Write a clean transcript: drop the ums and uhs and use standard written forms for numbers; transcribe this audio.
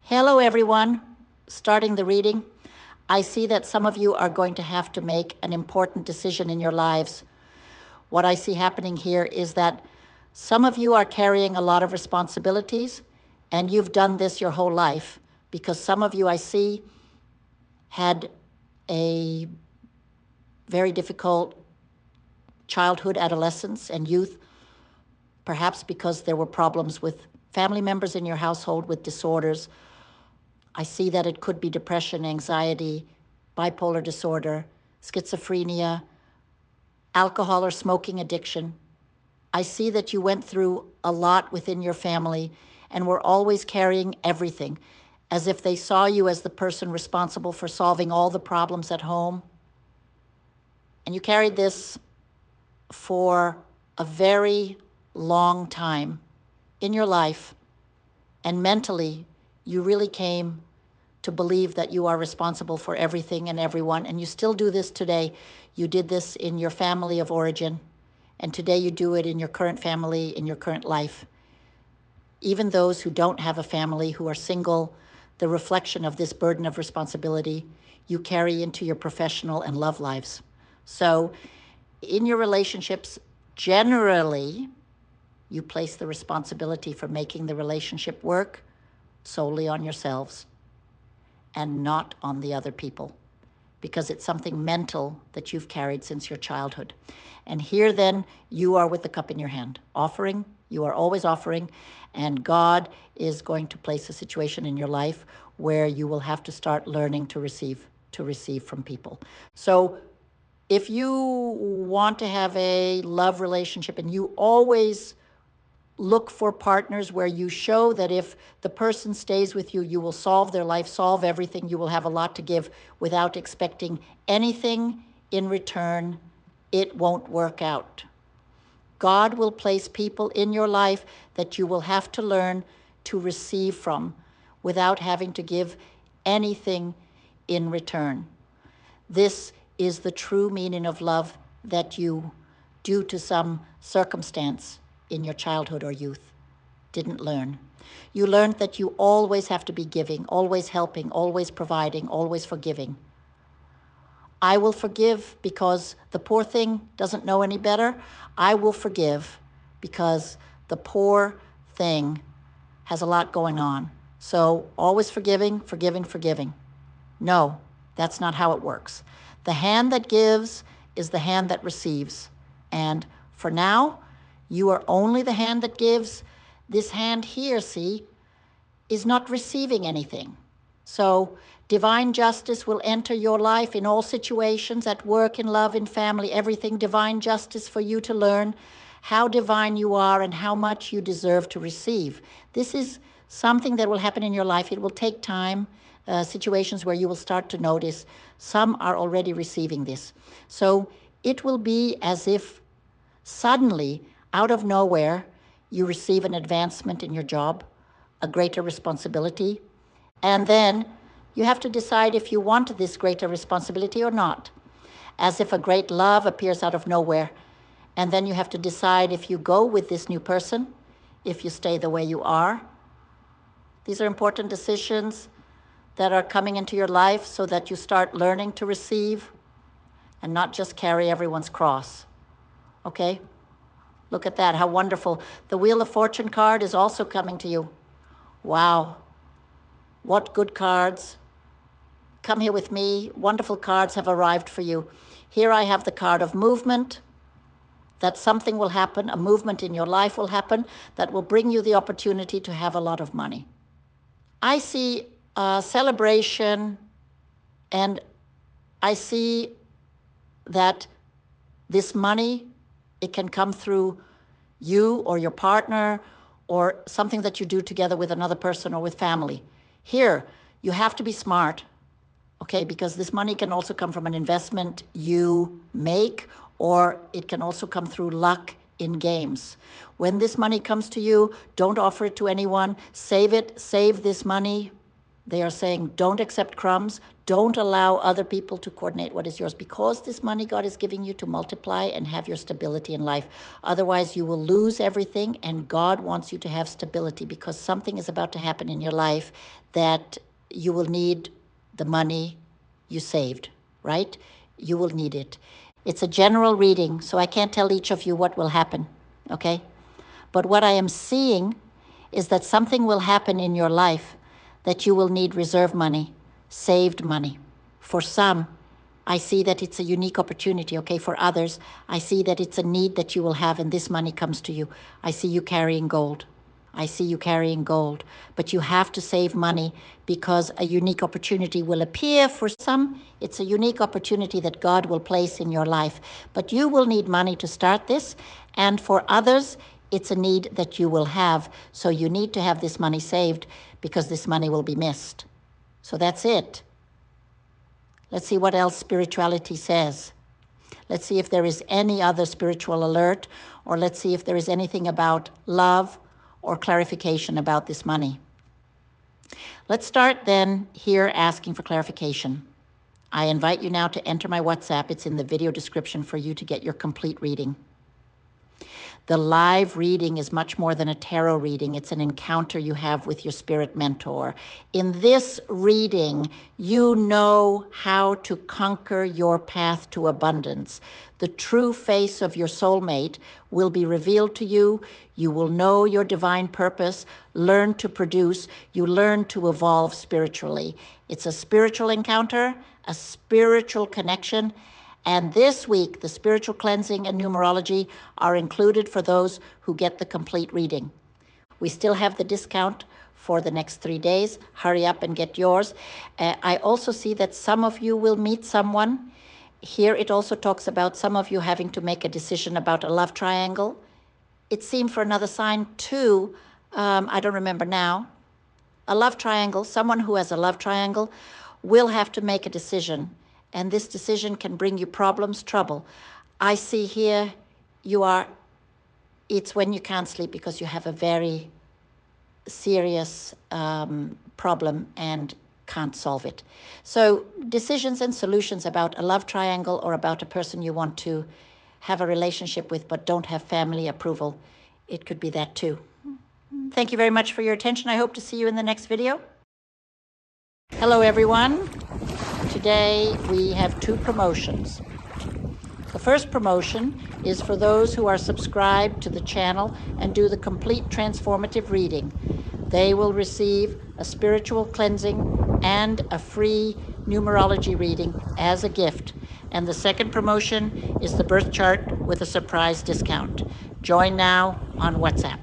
Hello, everyone. Starting the reading, I see that some of you are going to have to make an important decision in your lives. What I see happening here is that some of you are carrying a lot of responsibilities, and you've done this your whole life because some of you I see had a very difficult childhood, adolescence, and youth, perhaps because there were problems with family members in your household with disorders. I see that it could be depression, anxiety, bipolar disorder, schizophrenia, alcohol or smoking addiction. I see that you went through a lot within your family and were always carrying everything, as if they saw you as the person responsible for solving all the problems at home. And you carried this for a very long time in your life, and mentally, you really came to believe that you are responsible for everything and everyone, and you still do this today. You did this in your family of origin, and today you do it in your current family, in your current life. Even those who don't have a family, who are single, the reflection of this burden of responsibility you carry into your professional and love lives. So in your relationships, generally, you place the responsibility for making the relationship work solely on yourselves and not on the other people, because it's something mental that you've carried since your childhood. And here then, you are with the cup in your hand, offering. You are always offering, and God is going to place a situation in your life where you will have to start learning to receive from people. So if you want to have a love relationship and you always look for partners where you show that if the person stays with you, you will solve their life, solve everything, you will have a lot to give without expecting anything in return, it won't work out. God will place people in your life that you will have to learn to receive from without having to give anything in return. This is the true meaning of love that you, due to some circumstance in your childhood or youth, didn't learn. You learned that you always have to be giving, always helping, always providing, always forgiving. I will forgive because the poor thing doesn't know any better. I will forgive because the poor thing has a lot going on. So always forgiving, forgiving, forgiving. No, that's not how it works. The hand that gives is the hand that receives. And for now, you are only the hand that gives. This hand here, see, is not receiving anything. So divine justice will enter your life in all situations, at work, in love, in family, everything. Divine justice for you to learn how divine you are and how much you deserve to receive. This is something that will happen in your life. It will take time, situations where you will start to notice. Some are already receiving this. So it will be as if suddenly, out of nowhere, you receive an advancement in your job, a greater responsibility, and then you have to decide if you want this greater responsibility or not. As if a great love appears out of nowhere, and then you have to decide if you go with this new person, if you stay the way you are. These are important decisions that are coming into your life so that you start learning to receive and not just carry everyone's cross. Okay? Look at that, how wonderful. The Wheel of Fortune card is also coming to you. Wow. What good cards. Come here with me. Wonderful cards have arrived for you. Here I have the card of movement, that something will happen, a movement in your life will happen that will bring you the opportunity to have a lot of money. I see a celebration, and I see that this money, it can come through you or your partner or something that you do together with another person or with family. Here, you have to be smart, okay, because this money can also come from an investment you make, or it can also come through luck in games. When this money comes to you, don't offer it to anyone. Save it, save this money. They are saying, don't accept crumbs, Don't allow other people to coordinate what is yours, because this money God is giving you to multiply and have your stability in life. Otherwise, you will lose everything, and God wants you to have stability, because something is about to happen in your life that you will need the money you saved, right? You will need it. It's a general reading, so I can't tell each of you what will happen, okay? But what I am seeing is that something will happen in your life that you will need reserve money, saved money. For some, I see that it's a unique opportunity, okay? For others, I see that it's a need that you will have, and this money comes to you. I see you carrying gold. I see you carrying gold. But you have to save money, because a unique opportunity will appear. For some, it's a unique opportunity that God will place in your life. But you will need money to start this. And for others, it's a need that you will have. So you need to have this money saved, because this money will be missed. So that's it. Let's see what else spirituality says. Let's see if there is any other spiritual alert, or let's see if there is anything about love or clarification about this money. Let's start then here asking for clarification. I invite you now to enter my WhatsApp. It's in the video description for you to get your complete reading. The live reading is much more than a tarot reading. It's an encounter you have with your spirit mentor. In this reading, you know how to conquer your path to abundance. The true face of your soulmate will be revealed to you. You will know your divine purpose, learn to produce, you learn to evolve spiritually. It's a spiritual encounter, a spiritual connection. And this week, the spiritual cleansing and numerology are included for those who get the complete reading. We still have the discount for the next 3 days. Hurry up and get yours. I also see that some of you will meet someone. Here it also talks about some of you having to make a decision about a love triangle. It seemed for another sign too, I don't remember now. A love triangle, someone who has a love triangle will have to make a decision. And this decision can bring you problems, trouble. I see here it's when you can't sleep because you have a very serious problem and can't solve it. So decisions and solutions about a love triangle, or about a person you want to have a relationship with but don't have family approval. It could be that too. Thank you very much for your attention. I hope to see you in the next video. Hello, everyone. Today we have 2 promotions. The first promotion is for those who are subscribed to the channel and do the complete transformative reading. They will receive a spiritual cleansing and a free numerology reading as a gift. And the second promotion is the birth chart with a surprise discount. Join now on WhatsApp.